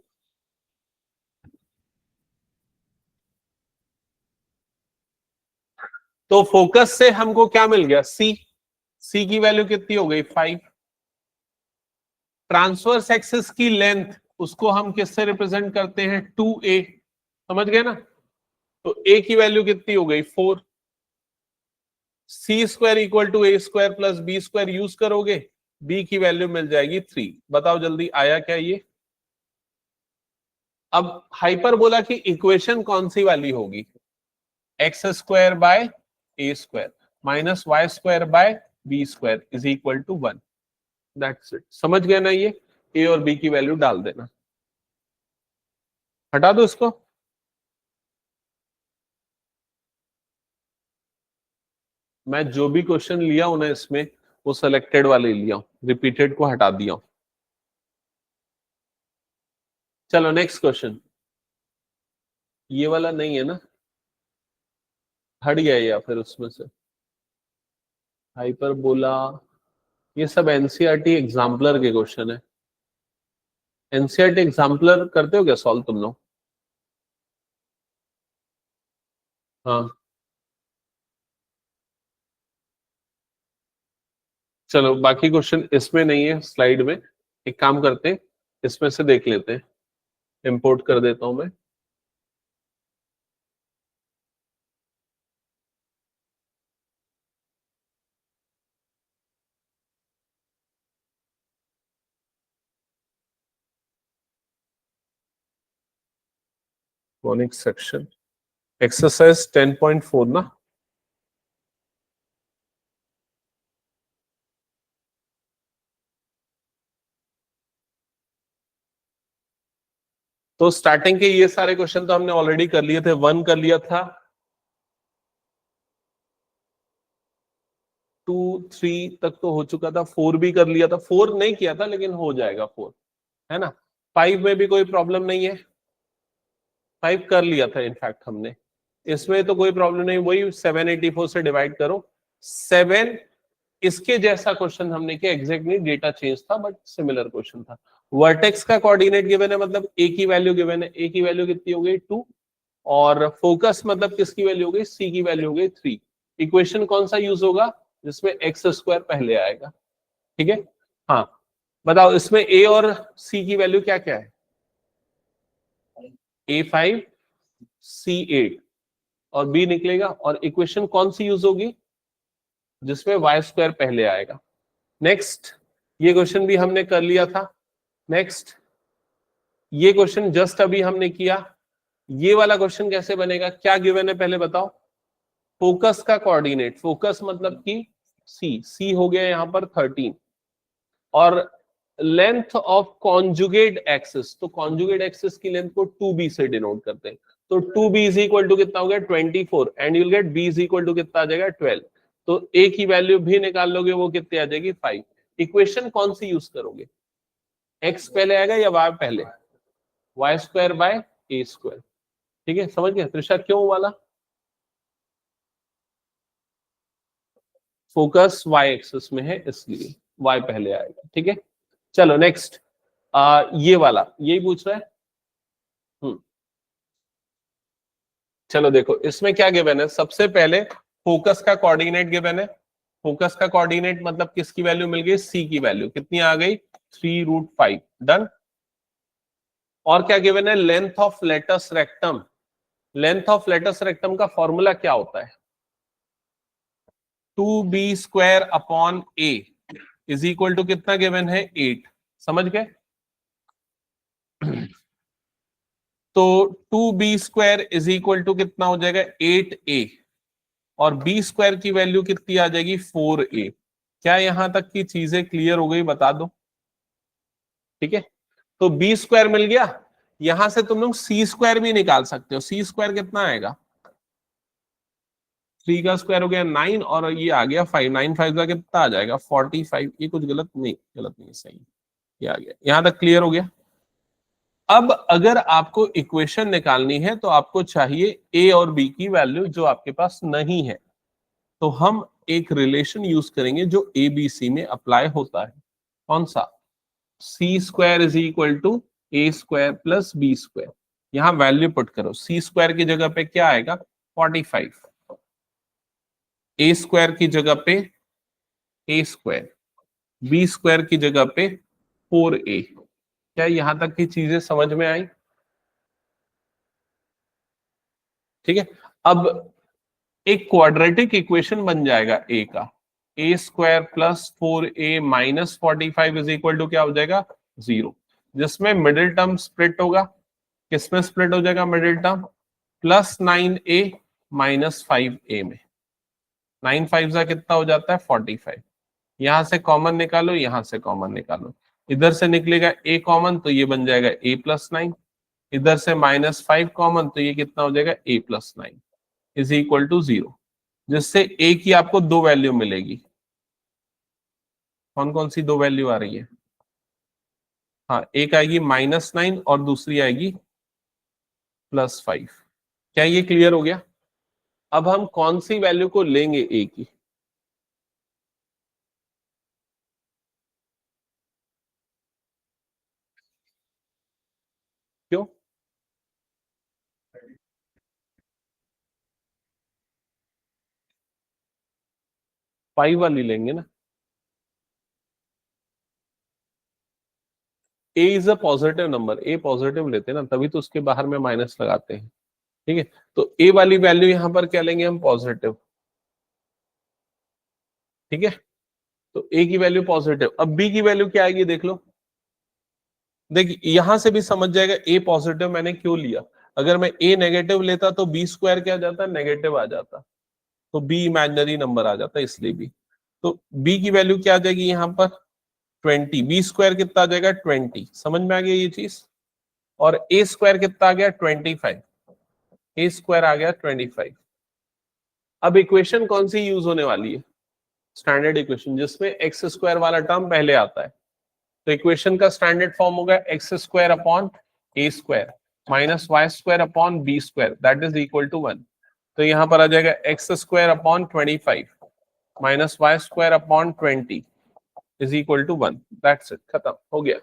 तो फोकस से हमको क्या मिल गया, सी। सी की वैल्यू कितनी हो गई 5। ट्रांसवर्स एक्सिस की लेंथ, उसको हम किससे रिप्रेजेंट करते हैं 2a, समझ गए ना? तो a की वैल्यू कितनी हो गई 4। C² equal to A² plus B² use करोगे, b की वैल्यू मिल जाएगी 3। बताओ जल्दी आया क्या ये? अब हाइपरबोला की इक्वेशन कौन सी वाली होगी, x² by a² minus y² by b² is equal to 1। That's it, समझ गए ना? ये a और b की वैल्यू डाल देना, हटा दो इसको। मैं जो भी क्वेश्चन लिया हूं ना इसमें, वो सिलेक्टेड वाले लिया हूं, रिपीटेड को हटा दिया हूं। चलो नेक्स्ट क्वेश्चन। ये वाला नहीं है ना, हट गया या फिर उसमें से हाइपरबोला? ये सब एनसीईआरटी एग्जाम्पलर के क्वेश्चन है। एनसीईआरटी एग्जाम्पलर करते हो क्या सॉल्व तुम लोग? हाँ चलो बाकी क्वेश्चन इसमें नहीं है स्लाइड में, एक काम करते हैं इसमें से देख लेते हैं, इंपोर्ट कर देता हूं मैं। फोनिक सेक्शन एक्सरसाइज 10.4 ना। तो स्टार्टिंग के ये सारे क्वेश्चन तो हमने ऑलरेडी कर लिए थे, 1 कर लिया था, 2 3 तक तो हो चुका था, 4 भी कर लिया था, 4 नहीं किया था लेकिन हो जाएगा 4, है ना। 5 में भी कोई प्रॉब्लम नहीं है, 5 कर लिया था इनफैक्ट हमने, इसमें तो कोई प्रॉब्लम नहीं, वही 784 से डिवाइड करो 7। इसके जैसा क्वेश्चन हमने किया, एग्जैक्टली डेटा चेंज था बट सिमिलर क्वेश्चन था। वर्टेक्स का कोऑर्डिनेट गिवन है, मतलब ए की वैल्यू गिवन है, ए की वैल्यू कितनी हो गई 2, और फोकस मतलब किसकी वैल्यू हो गई, सी की वैल्यू हो गई 3। इक्वेशन कौन सा यूज होगा, जिसमें एक्स स्क्वायर पहले आएगा, ठीक है। हाँ बताओ इसमें ए और सी की वैल्यू क्या क्या है, A5 C8 और बी निकलेगा, और इक्वेशन कौन सी यूज होगी, जिसमें वाई स्क्वायर पहले आएगा। नेक्स्ट, ये क्वेश्चन भी हमने कर लिया था। नेक्स्ट, ये क्वेश्चन जस्ट अभी हमने किया, ये वाला क्वेश्चन कैसे बनेगा, क्या गिवन है पहले बताओ। फोकस का कोऑर्डिनेट, फोकस मतलब कि सी, सी हो गया यहां पर 13, और लेंथ ऑफ कॉन्जुगेट एक्सिस, तो कॉन्जुगेट एक्सिस की लेंथ को 2b से डिनोट करते हैं, तो 2b इज इक्वल टू कितना हो गया 24, and you'll get b is equal to कितना आ जाएगा 12, तो a की वैल्यू भी निकाल लोगे वो कितनी आ जाएगी 5। इक्वेशन कौन सी यूज करोगे, x पहले आएगा या y पहले, y square by a square, ठीक है। समझ गए त्रिशा क्यों वाला, फोकस y एक्सिस में है इसलिए y पहले आएगा, ठीक है। चलो नेक्स्ट, ये वाला यही पूछ रहा है। हम्म, चलो देखो इसमें क्या गिवन है, सबसे पहले फोकस का कोऑर्डिनेट गिवन है। फोकस का कोऑर्डिनेट मतलब किसकी वैल्यू मिल गई, सी की वैल्यू कितनी आ गई 3√5, डन। और क्या गिवन है, length of latus rectum, length of latus rectum का फॉर्मूला क्या होता है, 2b² upon a is equal to कितना गिवन है 8, समझ गए। तो 2b² इज इक्वल टू कितना हो जाएगा 8a, और बी स्क्वायर की वैल्यू कितनी आ जाएगी 4a। क्या यहां तक की चीजें क्लियर हो गई बता दो, ठीक है। तो बी स्क्वायर मिल गया, यहां से तुम लोग सी स्क्वायर भी निकाल सकते हो, सी स्क्वायर कितना आएगा, 3 का स्क्वायर हो गया 9, और ये आ गया 5, 9 5 का कितना आ जाएगा 45, ये कुछ गलत नहीं, गलत नहीं सही, ये आ गया। यहां तक क्लियर हो गया। अब अगर आपको इक्वेशन निकालनी है तो आपको चाहिए ए और बी की वैल्यू जो आपके पास नहीं है, तो हम एक रिलेशन यूज करेंगे जो ए बी सी में अप्लाई होता है, कौन सा, C square is equal to A square plus B square. यहां वैल्यू पुट करो, सी स्क्वायर की जगह पे क्या आएगा 45, ए स्क्वायर की जगह पे ए स्क्वायर, बी स्क्वायर की जगह पे 4a। क्या यहां तक की चीजें समझ में आई, ठीक है। अब एक क्वाड्रेटिक इक्वेशन बन जाएगा ए का, A square plus 4a minus 45 is equal to क्या हो जाएगा 0, जिसमें मिडिल टर्म स्प्लिट होगा, किसमें स्प्लिट हो जाएगा middle term, +9a minus 5a में, 9 5 का कितना हो जाता है 45, यहां से कॉमन निकालो, यहां से कॉमन निकालो, इधर से निकलेगा a कॉमन तो ये बन जाएगा a+9, इधर से -5 कॉमन तो ये कितना हो जाएगा a+9 इज इक्वल टू 0, जिससे a की आपको दो वैल्यू मिलेगी। कौन कौन सी दो वैल्यू आ रही है, हाँ एक आएगी -9 और दूसरी आएगी +5। क्या ये क्लियर हो गया। अब हम कौन सी वैल्यू को लेंगे a की, क्यों 5 वाली लेंगे ना, A is a positive number, A positive लेते हैं ना, तभी तो उसके बाहर में माइनस लगाते हैं। ठीक है, तो ए वाली वैल्यू यहां पर क्या लेंगे हम, पॉजिटिव। ठीक है, तो ए की वैल्यू पॉजिटिव। अब बी की वैल्यू क्या आएगी देख लो। देख यहां से भी समझ जाएगा ए पॉजिटिव मैंने क्यों लिया। अगर मैं ए नेगेटिव लेता तो बी स्क्वायर क्या आ जाता, नेगेटिव आ जाता, तो बी इमेजिनरी नंबर आ जाता, इसलिए बी। तो बी की वैल्यू क्या आ जाएगी यहां पर, 20। बी स्क्वायर कितना आ जाएगा, 20। समझ में आ गया ये चीज। और ए स्क्वायर कितना आ गया, 25। ए स्क्वायर आ गया 25। अब इक्वेशन कौन सी यूज होने वाली है, स्टैंडर्ड इक्वेशन, जिसमें एक्स स्क्वायर वाला टर्म पहले आता है। तो इक्वेशन का स्टैंडर्ड फॉर्म होगा x square upon a square minus y square upon b square that is equal to 1। तो यहां पर आ जाएगा x square upon 25 minus y square upon 20 is equal to 1। That's it, खत्म हो गया।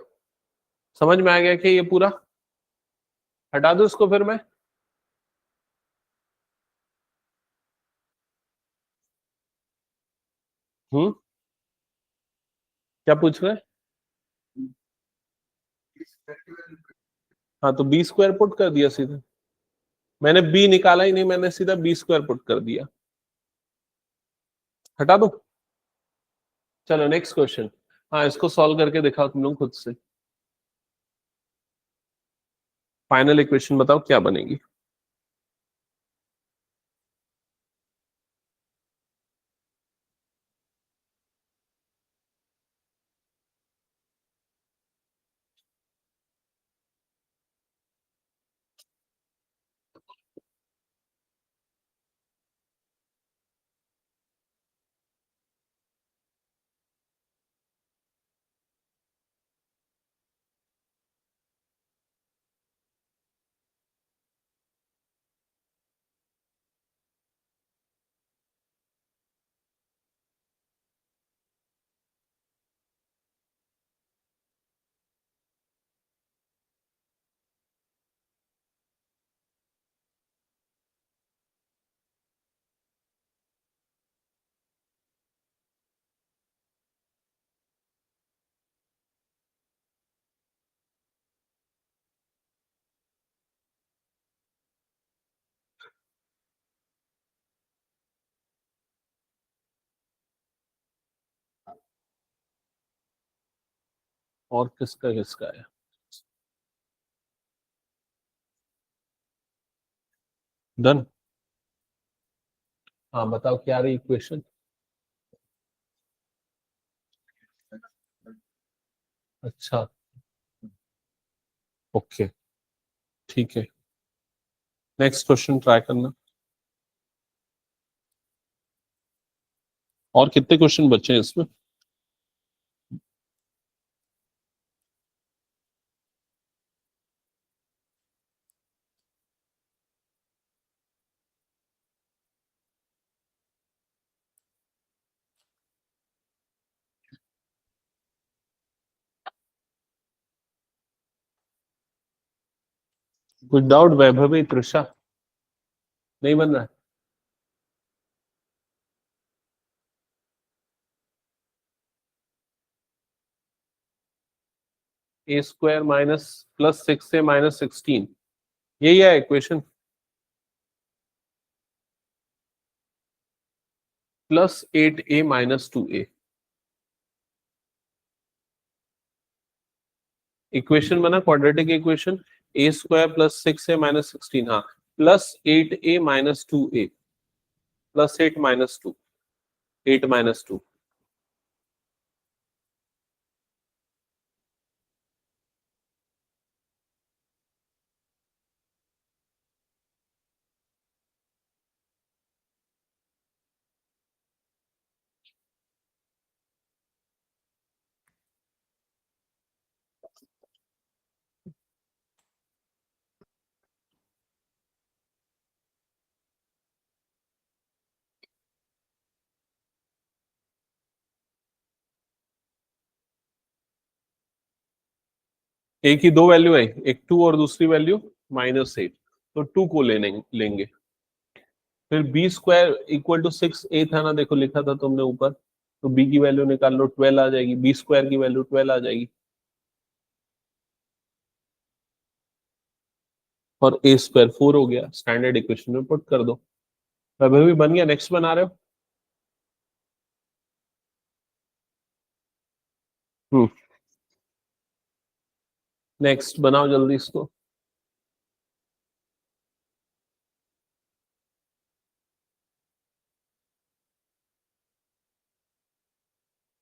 समझ में आ गया कि ये पूरा, हटा दो इसको फिर मैं। क्या पूछ रहे हैं। हाँ, तो बी स्क्वायर पुट कर दिया सीधा, मैंने बी निकाला ही नहीं, मैंने सीधा बी स्क्वायर पुट कर दिया। हटा दो। चलो नेक्स्ट क्वेश्चन। हाँ, इसको सॉल्व करके दिखाओ तुम लोग खुद से। फाइनल इक्वेशन बताओ क्या बनेगी। और किसका किसका है। डन। हाँ बताओ क्या रही इक्वेशन। अच्छा, ओके, ठीक है। नेक्स्ट क्वेश्चन ट्राई करना। और कितने क्वेश्चन बचे हैं इसमें। कुछ डाउट वैभवी, तृषा, नहीं बन रहा है। ए स्क्वायर माइनस प्लस 6 से माइनस 16, यही है equation. Plus 8a minus 2a। Equation बना क्वाड्रेटिक इक्वेशन, ए स्क्वायर प्लस 6 ए माइनस 16, हाँ, plus 8a minus 2a, plus 8 minus 2, 8 minus 2। ए की दो वैल्यू है, एक 2 और दूसरी वैल्यू -8, तो 2 को लेंगे। फिर b square equal to 6a था ना, देखो लिखा था तुमने ऊपर, तो बी की वैल्यू निकाल लो, 12 आ जाएगी, बी स्क्वायर की वैल्यू 12 आ जाएगी। और a स्क्वायर 4 हो गया, स्टैंडर्ड इक्वेशन में पुट कर दो। वैभव भी बन गया। नेक्स्ट बना रहे हो? नेक्स्ट बनाओ जल्दी इसको।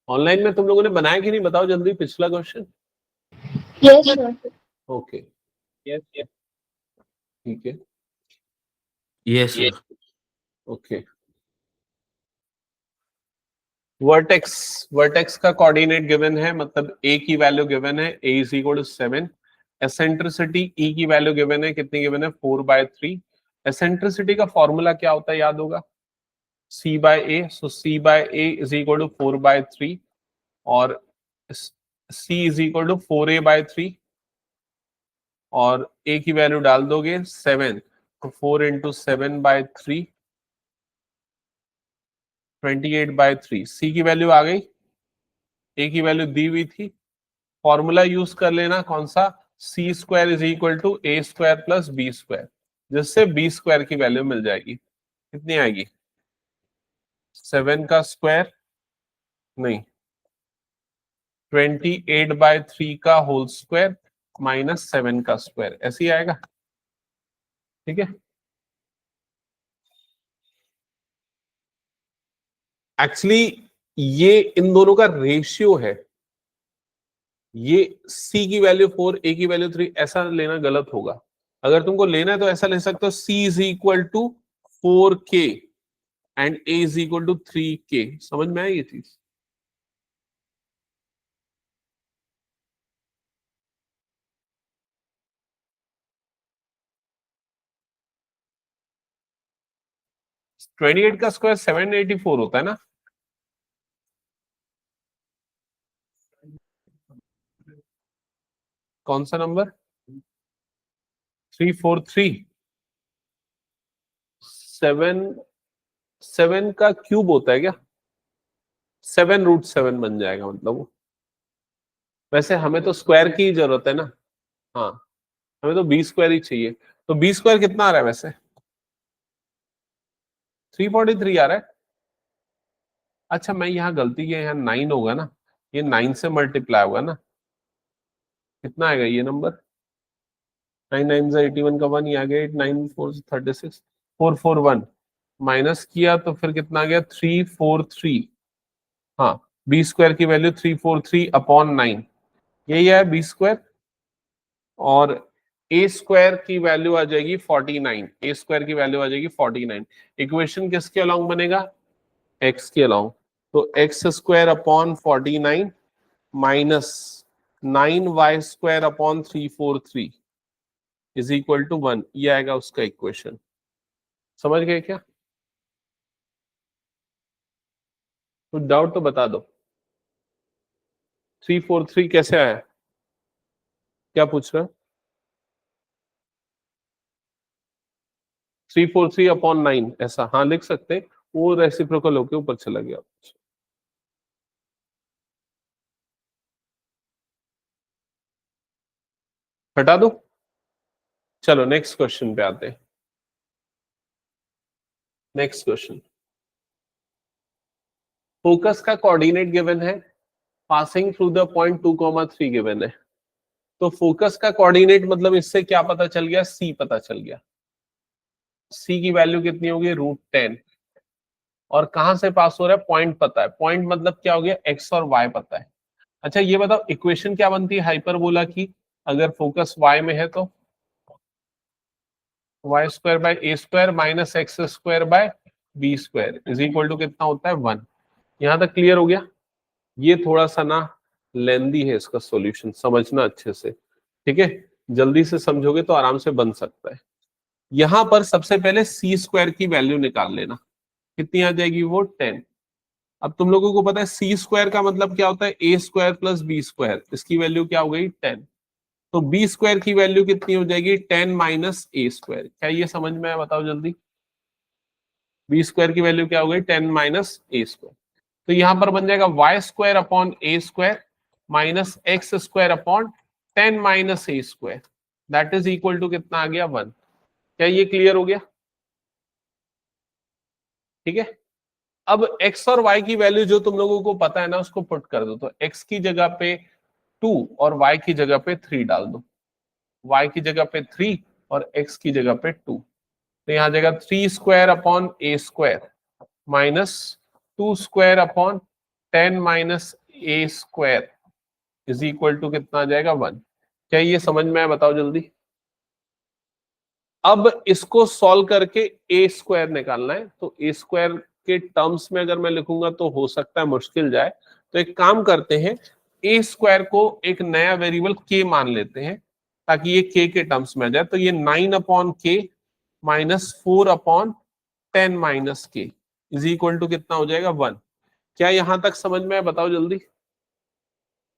ऑनलाइन में तुम लोगों ने बनाया कि नहीं, बताओ जल्दी पिछला question. Yes sir. Okay, yes yes, ठीक है, यस सर। ओके। वर्टेक्स का कोऑर्डिनेट गिवन है, मतलब a की वैल्यू गिवन है, a is equal to 7। Eccentricity e की वैल्यू गिवन है, कितनी गिवन है, 4/3। एसेंट्रिसिटी का फॉर्मूला क्या होता है, याद होगा, c बाय a। सो c by a is equal to 4/3 और c is equal to 4a/3 और a की वैल्यू डाल दोगे 7, तो 4 इंटू 7/3 28/3। c की वैल्यू आ गई, a की वैल्यू दी हुई थी, फॉर्मूला यूज कर लेना, कौन सा, C square is equal to A square plus B square, जिससे बी स्क्वायर की वैल्यू मिल जाएगी। कितनी आएगी, 7 का स्क्वायर नहीं, 28/3 का होल स्क्वायर माइनस 7 का स्क्वायर, ऐसे ही आएगा। ठीक है, एक्चुअली ये इन दोनों का रेशियो है। ये c की वैल्यू 4, a की वैल्यू 3, ऐसा लेना गलत होगा। अगर तुमको लेना है तो ऐसा ले सकते हो, c is equal to 4k and a is equal to 3k। समझ में आई ये चीज? ट्वेंटी एट का स्क्वायर 784 होता है ना। कौन सा नंबर, 343। 7 का क्यूब होता है क्या, 7√7 बन जाएगा मतलब वो। वैसे हमें तो स्क्वायर की ही जरूरत है ना, हाँ, हमें तो बी स्क्वायर ही चाहिए। तो बी स्क्वायर कितना आ रहा है वैसे, 343 आ रहा है। अच्छा, मैं यहाँ गलती किया, यहाँ 9 होगा ना, ये 9 से मल्टीप्लाई होगा ना, कितना आएगा ये नंबर, 9 9 से 81 का 1 ही आ गया, 8 9 4 36, 441 माइनस किया तो फिर कितना आ गया, 343। हाँ, बी स्क्वायर की वैल्यू 343/9, यही है बी स्क्वायर। और ए स्क्वायर की वैल्यू आ जाएगी 49, ए स्क्वायर की वैल्यू आ जाएगी 49। इक्वेशन किसके अलोंग बनेगा, एक्स के अलोंग। तो x square upon 49 minus 9y square upon 343 is equal to 1, ये आएगा उसका इक्वेशन। समझ गए क्या, कुछ डाउट तो बता दो। 343 कैसे आया, क्या पूछ रहे हो, 343/9 ऐसा, हाँ लिख सकते हैं, वो रेसिप्रोकल होके ऊपर चला गया। हटा दो, चलो नेक्स्ट क्वेश्चन पे आते हैं। नेक्स्ट क्वेश्चन, फोकस का कोऑर्डिनेट गिवन है, passing through the point 2,3 given है। तो फोकस का कोऑर्डिनेट मतलब इससे क्या पता चल गया, सी पता चल गया। सी की वैल्यू कितनी होगी, √10। और कहां से पास हो रहा है, पॉइंट पता है, पॉइंट मतलब क्या हो गया, एक्स और वाई पता है। अच्छा ये बताओ इक्वेशन क्या बनती है हाइपरबोला की, अगर फोकस वाई में है तो y square by a square minus x square by b square is equal to कितना होता है, 1। यहां तक क्लियर हो गया। ये थोड़ा सा ना लेंदी है, इसका सॉल्यूशन समझना अच्छे से, ठीक है, जल्दी से समझोगे तो आराम से बन सकता है। यहां पर सबसे पहले सी स्क्वायर की वैल्यू निकाल लेना, कितनी आ जाएगी, वो 10। अब तुम लोगों को पता है सी स्क्वायर का मतलब क्या होता है, A square plus B square, इसकी वैल्यू क्या हो गई, 10। तो बी स्क्वायर की वैल्यू कितनी हो जाएगी, 10 माइनस ए स्क्वायर। क्या ये समझ में आया, बताओ जल्दी, बी स्क्वायर की वैल्यू क्या हो गई, 10 माइनस ए स्क्वायर। तो यहां पर बन जाएगा y square upon a square minus x square upon 10 minus a square. That is equal to कितना आ गया 1। क्या ये क्लियर हो गया? ठीक है, अब x और y की वैल्यू जो तुम लोगों को पता है ना उसको पुट कर दो। तो x की जगह पे 2 और y की जगह पे 3 डाल दो। y की जगह पे 3 और x की जगह पे 2। तो यहां जगह 3 square upon a square minus 2 square upon 10 minus a square is equal to कितना आ जाएगा 1। क्या ये समझ में आया? बताओ जल्दी। अब इसको सॉल्व करके ए स्क्वायर निकालना है। तो ए स्क्वायर के टर्म्स में अगर मैं लिखूंगा तो हो सकता है मुश्किल जाए। तो एक काम करते हैं, ए स्क्वायर को एक नया वेरिएबल के मान लेते हैं ताकि ये के टर्म्स में आ जाए। तो ये 9 अपॉन के माइनस 4 अपॉन 10 माइनस के इज इक्वल टू कितना हो जाएगा 1। क्या यहां तक समझ में आया? बताओ जल्दी।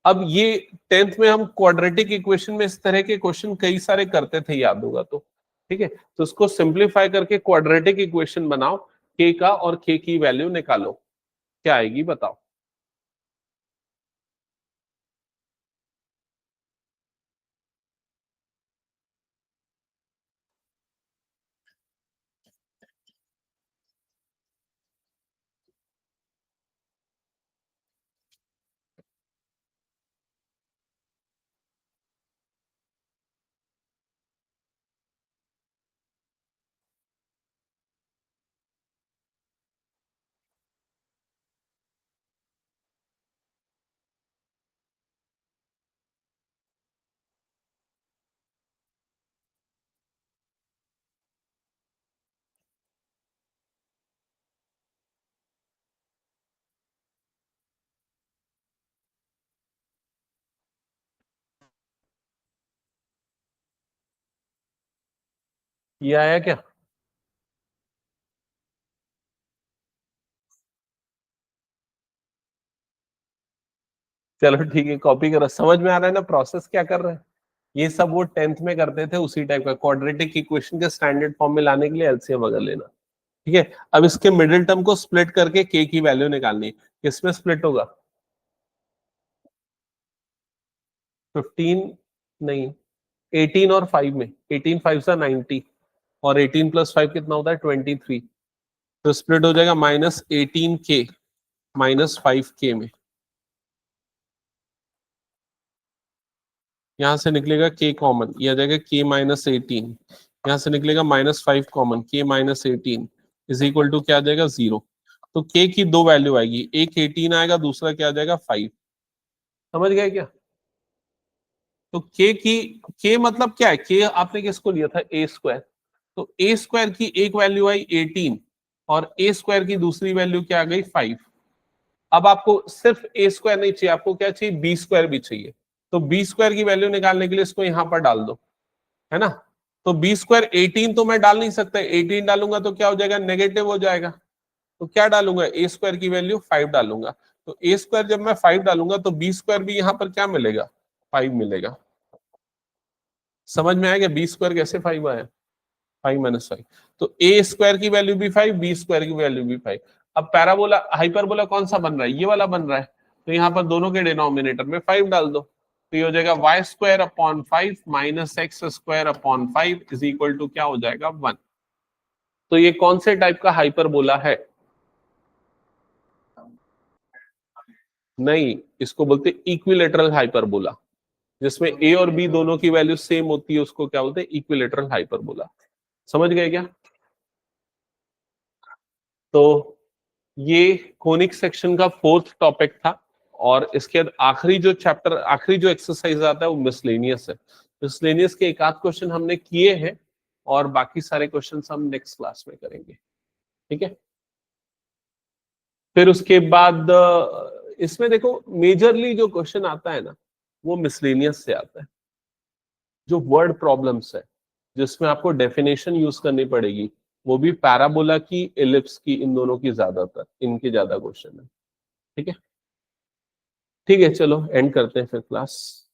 अब ये 10th में हम क्वाड्रेटिक इक्वेशन में इस तरह के क्वेश्चन कई सारे करते थे, याद होगा तो। ठीक है, तो इसको सिंप्लीफाई करके क्वाड्रेटिक इक्वेशन बनाओ, के का और के की वैल्यू निकालो, क्या आएगी बताओ। ये आया क्या? चलो ठीक है, कॉपी करो। समझ में आ रहा है ना प्रोसेस क्या कर रहे हैं? ये सब वो 10th में करते थे उसी टाइप का, क्वाड्रेटिक इक्वेशन के स्टैंडर्ड फॉर्म में लाने के लिए एलसीएम वगैरह लेना। ठीक है, अब इसके मिडिल टर्म को स्प्लिट करके के की वैल्यू निकालनी है। किसमें स्प्लिट होगा? 15 नहीं, 18 और 5 में। 18 5 सा 90 और 18 प्लस 5 कितना होता है 23। तो स्प्लिट हो जाएगा माइनस 18 के माइनस 5 के में। यहां से निकलेगा के कॉमन, ये आ जाएगा के माइनस 18। यहां से निकलेगा माइनस 5 कॉमन, के माइनस 18 इज इक्वल टू क्या आ जाएगा 0। तो के की दो वैल्यू आएगी, एक 18 आएगा, दूसरा क्या आ जाएगा 5। समझ गए क्या? तो के मतलब क्या है? के आपने किसको लिया था? A square. तो ए स्क्वायर की एक वैल्यू आई 18 और ए स्क्वायर की दूसरी वैल्यू क्या आ गई 5। अब आपको सिर्फ ए स्क्वायर नहीं चाहिए, आपको क्या चाहिए? बी स्क्वायर भी चाहिए। तो बी स्क्वायर की वैल्यू निकालने के लिए इसको यहां पर डाल दो, है ना। तो बी स्क्वायर 18 तो मैं डाल नहीं सकता, 18 डालूंगा तो क्या हो जाएगा? नेगेटिव हो जाएगा। तो क्या डालूंगा? ए स्क्वायर की वैल्यू 5 डालूंगा। तो ए स्क्वायर जब मैं 5 डालूंगा तो बी स्क्वायर भी यहां पर क्या मिलेगा? 5 मिलेगा। समझ में आएगा बी स्क्वायर कैसे 5 आया? 5 - 5। तो ए स्क्वायर की वैल्यू भी 5, बी स्क्वायर की वैल्यू भी 5। अब पैराबोला हाइपरबोला कौन सा बन रहा है? ये वाला बन रहा है। तो यहाँ पर दोनों के डिनोमिनेटर में 5 डाल दो। तो ये हो जाएगा y square upon 5 minus x square upon 5 is equal to क्या हो जाएगा 1। तो ये कौन से टाइप का हाइपरबोला है? नहीं, इसको बोलते इक्विलेटरल हाइपरबोला। जिसमें ए और बी दोनों की वैल्यू सेम होती है उसको क्या बोलते हैं? Equilateral hyperbola. समझ गए क्या? तो ये कोनिक सेक्शन का 4th टॉपिक था। और इसके बाद आखिरी जो चैप्टर, आखिरी जो एक्सरसाइज आता है वो मिसलेनियस है। मिसलेनियस के एक आध क्वेश्चन हमने किए हैं और बाकी सारे क्वेश्चन हम नेक्स्ट क्लास में करेंगे। ठीक है, फिर उसके बाद इसमें देखो मेजरली जो क्वेश्चन आता है ना वो मिसलेनियस से आता है। जो वर्ड प्रॉब्लम्स है जिसमें आपको डेफिनेशन यूज करनी पड़ेगी, वो भी पैराबोला की, एलिप्स की, इन दोनों की ज्यादातर, इनके ज्यादा क्वेश्चन है। ठीक है, ठीक है, चलो एंड करते हैं फिर क्लास।